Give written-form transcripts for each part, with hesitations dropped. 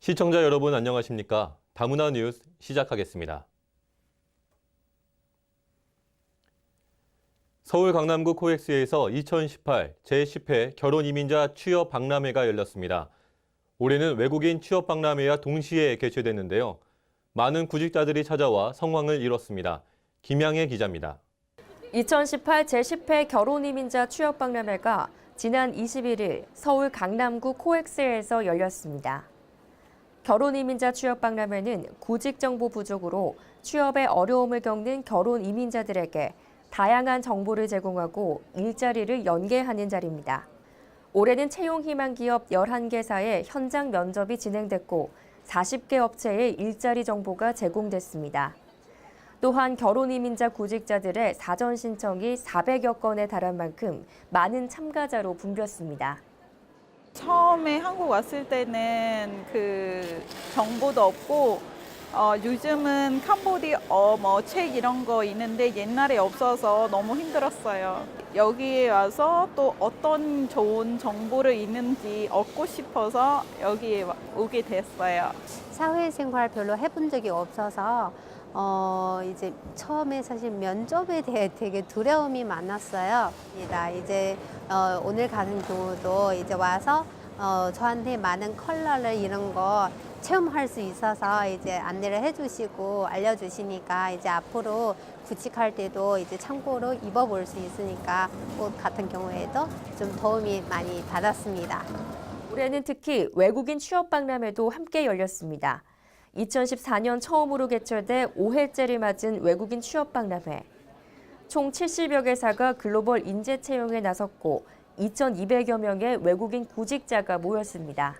시청자 여러분 안녕하십니까? 다문화 뉴스 시작하겠습니다. 서울 강남구 코엑스에서 2018 제10회 결혼이민자 취업박람회가 열렸습니다. 올해는 외국인 취업박람회와 동시에 개최됐는데요. 많은 구직자들이 찾아와 성황을 이뤘습니다. 김양혜 기자입니다. 2018 제10회 결혼이민자 취업박람회가 지난 21일 서울 강남구 코엑스에서 열렸습니다. 결혼이민자 취업박람회는 구직정보 부족으로 취업에 어려움을 겪는 결혼이민자들에게 다양한 정보를 제공하고 일자리를 연계하는 자리입니다. 올해는 채용희망기업 11개사의 현장 면접이 진행됐고 40개 업체의 일자리 정보가 제공됐습니다. 또한 결혼이민자 구직자들의 사전 신청이 400여 건에 달한 만큼 많은 참가자로 붐볐습니다. 처음에 한국 왔을 때는 그 정보도 없고 요즘은 캄보디어 책 이런 거 있는데 옛날에 없어서 너무 힘들었어요. 여기에 와서 또 어떤 좋은 정보를 있는지 얻고 싶어서 여기에 오게 됐어요. 사회생활 별로 해본 적이 없어서 이제 처음에 사실 면접에 대해 되게 두려움이 많았어요. 이제 오늘 같은 경우도 이제 와서 저한테 많은 컬러를 이런 거 체험할 수 있어서 이제 안내를 해주시고 알려주시니까 이제 앞으로 구직할 때도 이제 참고로 입어볼 수 있으니까 옷 같은 경우에도 좀 도움이 많이 받았습니다. 올해는 특히 외국인 취업박람회도 함께 열렸습니다. 2014년 처음으로 개최돼 5회째를 맞은 외국인 취업박람회. 총 70여 개사가 글로벌 인재 채용에 나섰고 2,200여 명의 외국인 구직자가 모였습니다.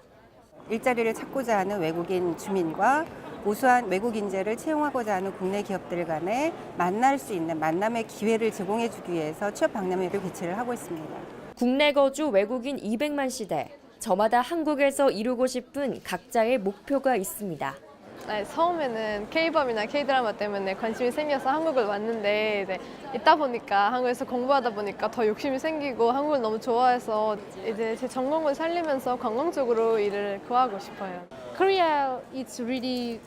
일자리를 찾고자 하는 외국인 주민과 우수한 외국 인재를 채용하고자 하는 국내 기업들 간에 만날 수 있는 만남의 기회를 제공해 주기 위해서 취업 박람회를 개최를 하고 있습니다. 국내 거주 외국인 200만 시대. 저마다 한국에서 이루고 싶은 각자의 목표가 있습니다. 처음에는 K-팝이나 K-드라마 때문에 관심이 생겨서 한국을 왔는데 있다 보니까 한국에서 공부하다 보니까 더 욕심이 생기고 한국을 너무 좋아해서 이제 제 전공을 살리면서 관광 쪽으로 일을 구하고 싶어요. Korea, it's really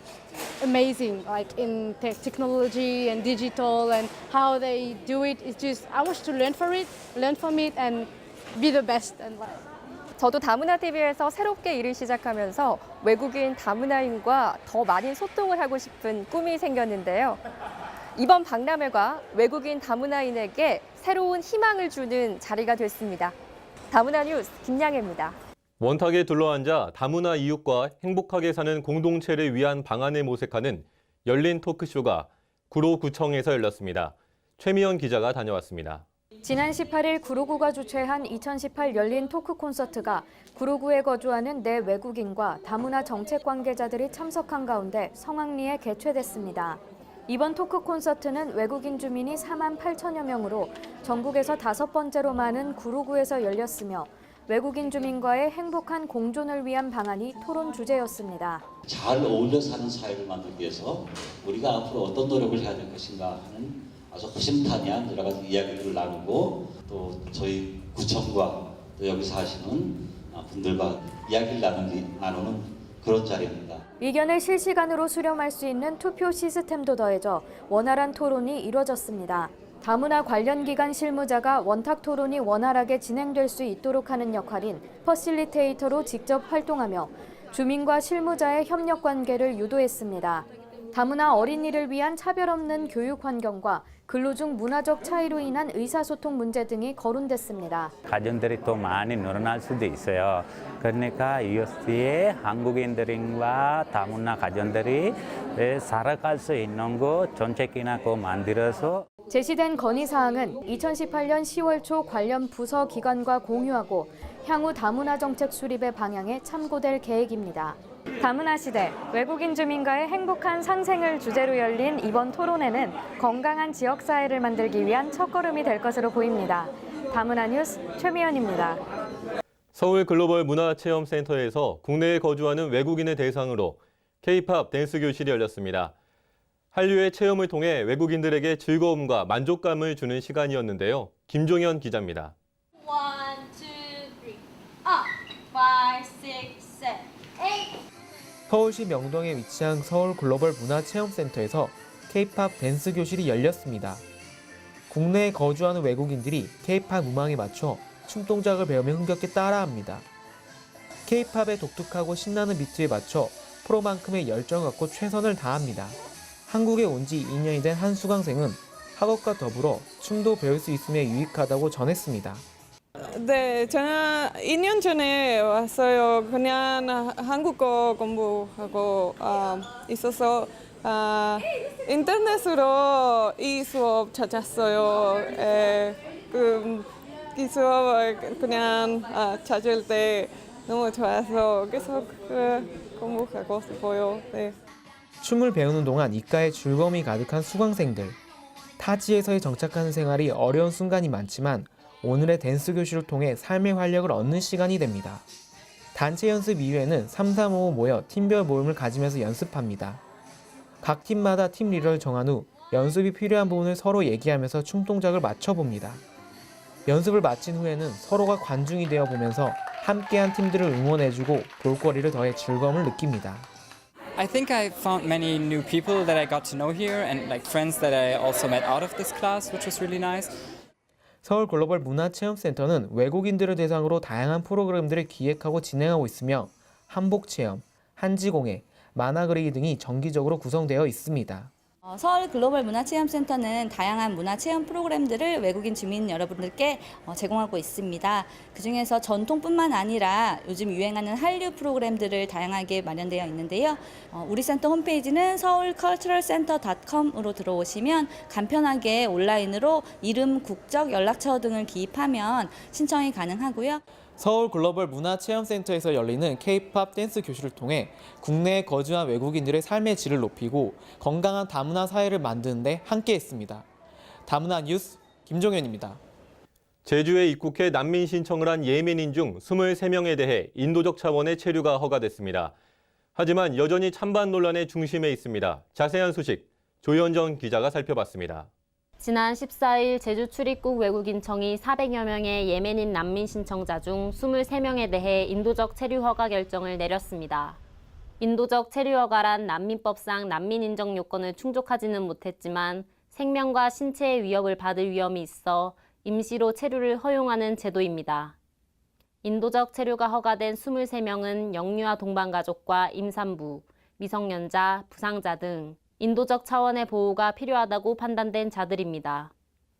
amazing, like in technology and digital and how they do it. It's just I want to learn from it, and be the best. And 저도 다문화TV에서 새롭게 일을 시작하면서 외국인 다문화인과 더 많은 소통을 하고 싶은 꿈이 생겼는데요. 이번 박람회가 외국인 다문화인에게 새로운 희망을 주는 자리가 됐습니다. 다문화 뉴스 김양혜입니다. 원탁에 둘러앉아 다문화 이웃과 행복하게 사는 공동체를 위한 방안을 모색하는 열린 토크쇼가 구로구청에서 열렸습니다. 최미연 기자가 다녀왔습니다. 지난 18일 구로구가 주최한 2018 열린 토크 콘서트가 구로구에 거주하는 내 외국인과 다문화 정책 관계자들이 참석한 가운데 성황리에 개최됐습니다. 이번 토크 콘서트는 외국인 주민이 4만 8천여 명으로 전국에서 5번째로 많은 구로구에서 열렸으며 외국인 주민과의 행복한 공존을 위한 방안이 토론 주제였습니다. 잘 어울려 사는 사회를 만들기 위해서 우리가 앞으로 어떤 노력을 해야 될 것인가 하는 아주 허심탄회한 여러 가지 이야기들을 나누고 또 저희 구청과 또 여기 사시는 분들과 이야기를 나누는 그런 자리입니다. 의견을 실시간으로 수렴할 수 있는 투표 시스템도 더해져 원활한 토론이 이뤄졌습니다. 다문화 관련 기관 실무자가 원탁 토론이 원활하게 진행될 수 있도록 하는 역할인 퍼실리테이터로 직접 활동하며 주민과 실무자의 협력 관계를 유도했습니다. 다문화 어린이를 위한 차별 없는 교육 환경과 근로 중 문화적 차이로 인한 의사소통 문제 등이 거론됐습니다. 가정들이 또 많이 늘어날 수도 있어요. 그러니까 이웃에 한국인들과 다문화 가정들이 살아갈 수 있는 거 정책이나 만들어서 제시된 건의사항은 2018년 10월 초 관련 부서 기관과 공유하고 향후 다문화 정책 수립의 방향에 참고될 계획입니다. 다문화 시대, 외국인 주민과의 행복한 상생을 주제로 열린 이번 토론회는 건강한 지역사회를 만들기 위한 첫걸음이 될 것으로 보입니다. 다문화 뉴스 최미연입니다. 서울 글로벌 문화체험센터에서 국내에 거주하는 외국인을 대상으로 K-팝 댄스 교실이 열렸습니다. 한류의 체험을 통해 외국인들에게 즐거움과 만족감을 주는 시간이었는데요. 김종현 기자입니다. 1, 2, 3, up, 5, 6, 7, 8. 서울시 명동에 위치한 서울 글로벌 문화체험센터에서 K-팝 댄스 교실이 열렸습니다. 국내에 거주하는 외국인들이 K-팝 음악에 맞춰 춤 동작을 배우며 흥겹게 따라합니다. K-팝의 독특하고 신나는 비트에 맞춰 프로만큼의 열정을 갖고 최선을 다합니다. 한국에 온 지 2년이 된 한 수강생은 학업과 더불어 춤도 배울 수 있으며 유익하다고 전했습니다. 네, 저는 2년 전에 왔어요. 그냥 한국어 공부하고 있어서 인터넷으로 이 수업 찾았어요. 이 수업 그냥 찾을 때 너무 좋아서 계속 공부하고 싶어요. 네. 춤을 배우는 동안 입가에 즐거움이 가득한 수강생들. 타지에서의 정착하는 생활이 어려운 순간이 많지만 오늘의 댄스 교실을 통해 삶의 활력을 얻는 시간이 됩니다. 단체 연습 이후에는 3-3-5 모여 팀별 모임을 가지면서 연습합니다. 각 팀마다 팀 리더를 정한 후 연습이 필요한 부분을 서로 얘기하면서 춤 동작을 맞춰봅니다. 연습을 마친 후에는 서로가 관중이 되어 보면서 함께한 팀들을 응원해주고 볼거리를 더해 즐거움을 느낍니다. I think I found many new people that I got to know here and like friends that I also met out of this class, which was really nice. 서울 글로벌 문화체험센터는 외국인들을 대상으로 다양한 프로그램들을 기획하고 진행하고 있으며 한복체험, 한지공예, 만화 그리기 등이 정기적으로 구성되어 있습니다. 서울 글로벌 문화체험센터는 다양한 문화체험 프로그램들을 외국인 주민 여러분들께 제공하고 있습니다. 그중에서 전통뿐만 아니라 요즘 유행하는 한류 프로그램들을 다양하게 마련되어 있는데요. 우리 센터 홈페이지는 seoulculturalcenter.com으로 들어오시면 간편하게 온라인으로 이름, 국적, 연락처 등을 기입하면 신청이 가능하고요. 서울 글로벌 문화체험센터에서 열리는 K-팝 댄스 교실을 통해 국내에 거주한 외국인들의 삶의 질을 높이고 건강한 다문화 사회를 만드는 데 함께했습니다. 다문화 뉴스 김종현입니다. 제주에 입국해 난민 신청을 한 예멘인 중 23명에 대해 인도적 차원의 체류가 허가됐습니다. 하지만 여전히 찬반 논란의 중심에 있습니다. 자세한 소식 조현정 기자가 살펴봤습니다. 지난 14일 제주 출입국 외국인청이 400여 명의 예멘인 난민 신청자 중 23명에 대해 인도적 체류 허가 결정을 내렸습니다. 인도적 체류 허가란 난민법상 난민 인정 요건을 충족하지는 못했지만 생명과 신체의 위협을 받을 위험이 있어 임시로 체류를 허용하는 제도입니다. 인도적 체류가 허가된 23명은 영유아 동반가족과 임산부, 미성년자, 부상자 등 인도적 차원의 보호가 필요하다고 판단된 자들입니다.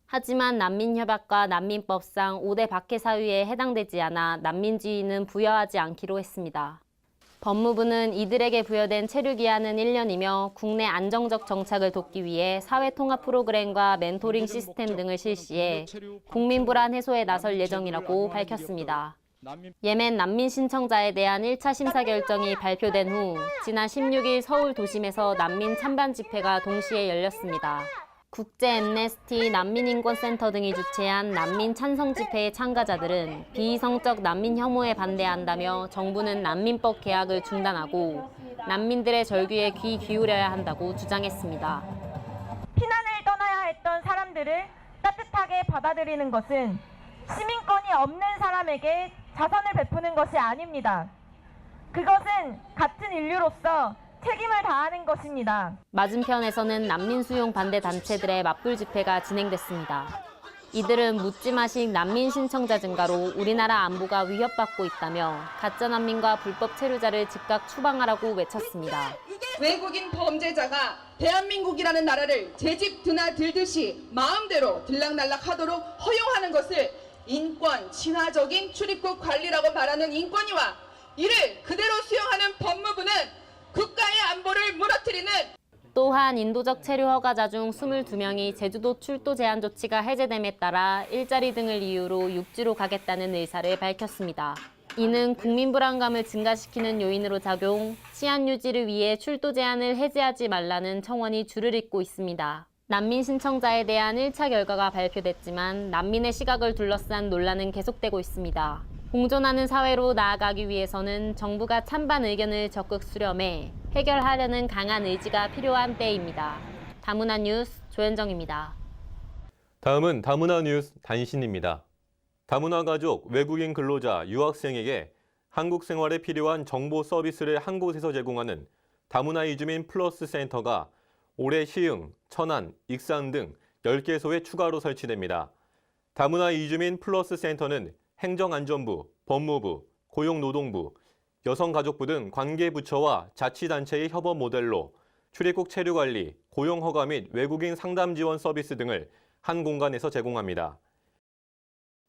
하지만 난민협약과 난민법상 5대 박해 사유에 해당되지 않아 난민지위는 부여하지 않기로 했습니다. 법무부는 이들에게 부여된 체류 기한은 1년이며 국내 안정적 정착을 돕기 위해 사회통합 프로그램과 멘토링 시스템 등을 실시해 국민 불안 해소에 나설 예정이라고 밝혔습니다. 예멘 난민 신청자에 대한 1차 심사 결정이 발표된 후 지난 16일 서울 도심에서 난민 찬반 집회가 동시에 열렸습니다. 국제 엠네스티 난민인권센터 등이 주최한 난민 찬성 집회의 참가자들은 비이성적 난민 혐오에 반대한다며 정부는 난민법 개혁을 중단하고 난민들의 절규에 귀 기울여야 한다고 주장했습니다. 피난을 떠나야 했던 사람들을 따뜻하게 받아들이는 것은 시민권이 없는 사람에게 자선을 베푸는 것이 아닙니다. 그것은 같은 인류로서 책임을 다하는 것입니다. 맞은편에서는 난민 수용 반대 단체들의 맞불 집회가 진행됐습니다. 이들은 묻지마식 난민 신청자 증가로 우리나라 안보가 위협받고 있다며 가짜 난민과 불법 체류자를 즉각 추방하라고 외쳤습니다. 외국인 범죄자가 대한민국이라는 나라를 제 집 드나들듯이 마음대로 들락날락하도록 허용하는 것을 인권, 친화적인 출입국 관리라고 말하는 인권위와 이를 그대로 수용하는 법무부는 국가의 안보를 무너뜨리는. 또한 인도적 체류 허가자 중 22명이 제주도 출도 제한 조치가 해제됨에 따라 일자리 등을 이유로 육지로 가겠다는 의사를 밝혔습니다. 이는 국민 불안감을 증가시키는 요인으로 작용, 치안 유지를 위해 출도 제한을 해제하지 말라는 청원이 줄을 잇고 있습니다. 난민 신청자에 대한 1차 결과가 발표됐지만 난민의 시각을 둘러싼 논란은 계속되고 있습니다. 공존하는 사회로 나아가기 위해서는 정부가 찬반 의견을 적극 수렴해 해결하려는 강한 의지가 필요한 때입니다. 다문화 뉴스 조현정입니다. 다음은 다문화 뉴스 단신입니다. 다문화 가족, 외국인 근로자, 유학생에게 한국 생활에 필요한 정보 서비스를 한 곳에서 제공하는 다문화 이주민 플러스 센터가 올해 시흥, 천안, 익산 등 10개소에 추가로 설치됩니다. 다문화 이주민 플러스 센터는 행정안전부, 법무부, 고용노동부, 여성가족부 등 관계부처와 자치단체의 협업 모델로 출입국 체류관리, 고용허가 및 외국인 상담 지원 서비스 등을 한 공간에서 제공합니다.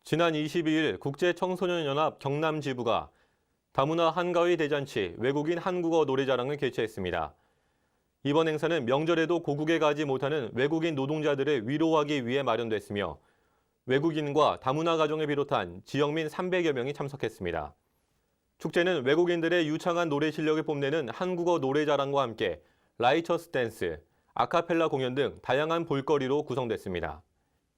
지난 22일 국제청소년연합 경남지부가 다문화 한가위 대잔치 외국인 한국어 노래자랑을 개최했습니다. 이번 행사는 명절에도 고국에 가지 못하는 외국인 노동자들을 위로하기 위해 마련됐으며 외국인과 다문화 가정을 비롯한 지역민 300여 명이 참석했습니다. 축제는 외국인들의 유창한 노래 실력을 뽐내는 한국어 노래자랑과 함께 라이처스 댄스, 아카펠라 공연 등 다양한 볼거리로 구성됐습니다.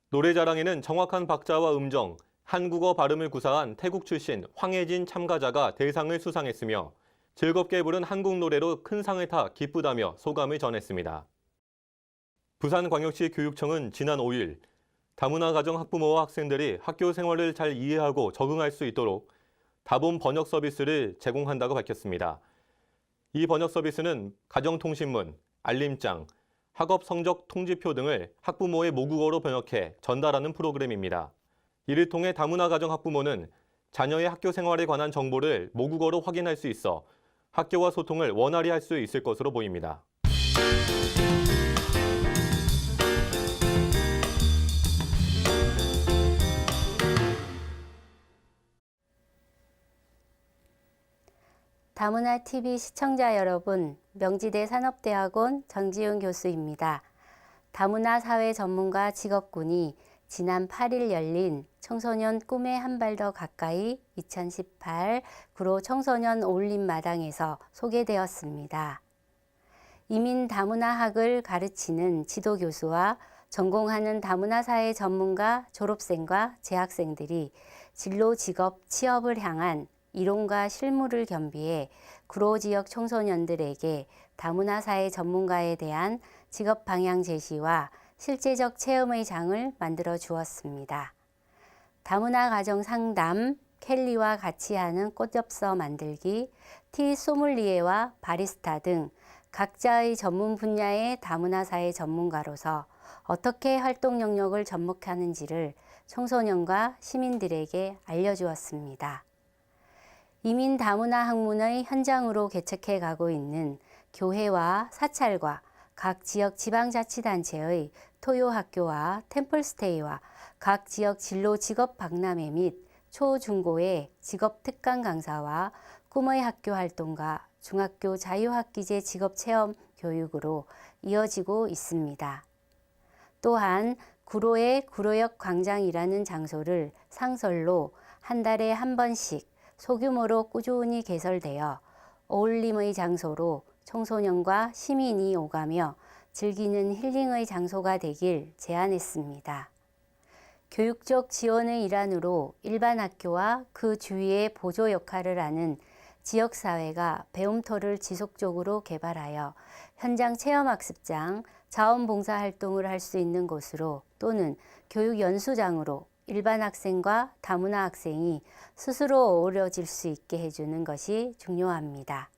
노래자랑에는 정확한 박자와 음정, 한국어 발음을 구사한 태국 출신 황혜진 참가자가 대상을 수상했으며 즐겁게 부른 한국 노래로 큰 상을 타 기쁘다며 소감을 전했습니다. 부산광역시 교육청은 지난 5일 다문화 가정 학부모와 학생들이 학교 생활을 잘 이해하고 적응할 수 있도록 다본 번역 서비스를 제공한다고 밝혔습니다. 이 번역 서비스는 가정통신문, 알림장, 학업 성적 통지표 등을 학부모의 모국어로 번역해 전달하는 프로그램입니다. 이를 통해 다문화 가정 학부모는 자녀의 학교 생활에 관한 정보를 모국어로 확인할 수 있어 학교와 소통을 원활히 할 수 있을 것으로 보입니다. 다문화 TV 시청자 여러분, 명지대 산업대학원 정지훈 교수입니다. 다문화 사회 전문가 직업군이 지난 8일 열린 청소년 꿈에 한 발 더 가까이 2018 구로 청소년 어울림 마당에서 소개되었습니다. 이민 다문화학을 가르치는 지도교수와 전공하는 다문화 사회 전문가 졸업생과 재학생들이 진로 직업 취업을 향한 이론과 실무를 겸비해 구로 지역 청소년들에게 다문화 사회 전문가에 대한 직업 방향 제시와 실제적 체험의 장을 만들어 주었습니다. 다문화 가정 상담, 켈리와 같이 하는 꽃엽서 만들기, 티 소믈리에와 바리스타 등 각자의 전문 분야의 다문화 사회 전문가로서 어떻게 활동 영역을 접목하는지를 청소년과 시민들에게 알려주었습니다. 이민 다문화 학문의 현장으로 개척해 가고 있는 교회와 사찰과 각 지역 지방자치단체의 토요학교와 템플스테이와 각 지역 진로 직업 박람회 및 초, 중고의 직업 특강 강사와 꿈의 학교 활동과 중학교 자유학기제 직업 체험 교육으로 이어지고 있습니다. 또한 구로의 구로역 광장이라는 장소를 상설로 한 달에 한 번씩 소규모로 꾸준히 개설되어 어울림의 장소로 청소년과 시민이 오가며 즐기는 힐링의 장소가 되길 제안했습니다. 교육적 지원의 일환으로 일반 학교와 그 주위의 보조 역할을 하는 지역사회가 배움터를 지속적으로 개발하여 현장 체험학습장, 자원봉사활동을 할 수 있는 곳으로 또는 교육연수장으로 일반 학생과 다문화 학생이 스스로 어우러질 수 있게 해주는 것이 중요합니다.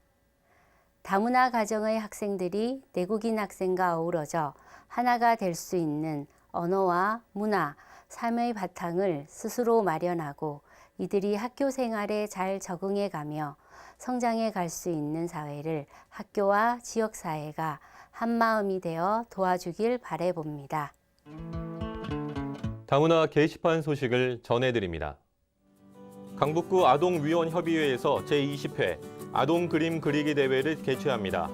다문화 가정의 학생들이 내국인 학생과 어우러져 하나가 될 수 있는 언어와 문화, 삶의 바탕을 스스로 마련하고 이들이 학교 생활에 잘 적응해 가며 성장해 갈 수 있는 사회를 학교와 지역사회가 한마음이 되어 도와주길 바라봅니다. 다문화 게시판 소식을 전해드립니다. 강북구 아동위원협의회에서 제20회 아동 그림 그리기 대회를 개최합니다.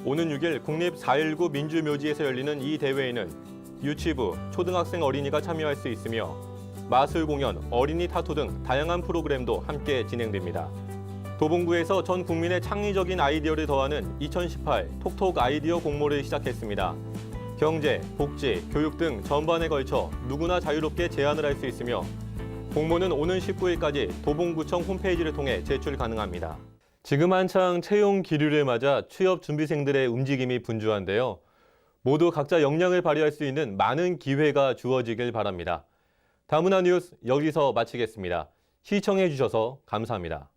오는 6일 국립 4.19 민주묘지에서 열리는 이 대회에는 유치부, 초등학생 어린이가 참여할 수 있으며 마술 공연, 어린이 타투 등 다양한 프로그램도 함께 진행됩니다. 도봉구에서 전 국민의 창의적인 아이디어를 더하는 2018 톡톡 아이디어 공모를 시작했습니다. 경제, 복지, 교육 등 전반에 걸쳐 누구나 자유롭게 제안을 할 수 있으며 공모는 오는 19일까지 도봉구청 홈페이지를 통해 제출 가능합니다. 지금 한창 채용 기류를 맞아 취업 준비생들의 움직임이 분주한데요. 모두 각자 역량을 발휘할 수 있는 많은 기회가 주어지길 바랍니다. 다문화 뉴스 여기서 마치겠습니다. 시청해 주셔서 감사합니다.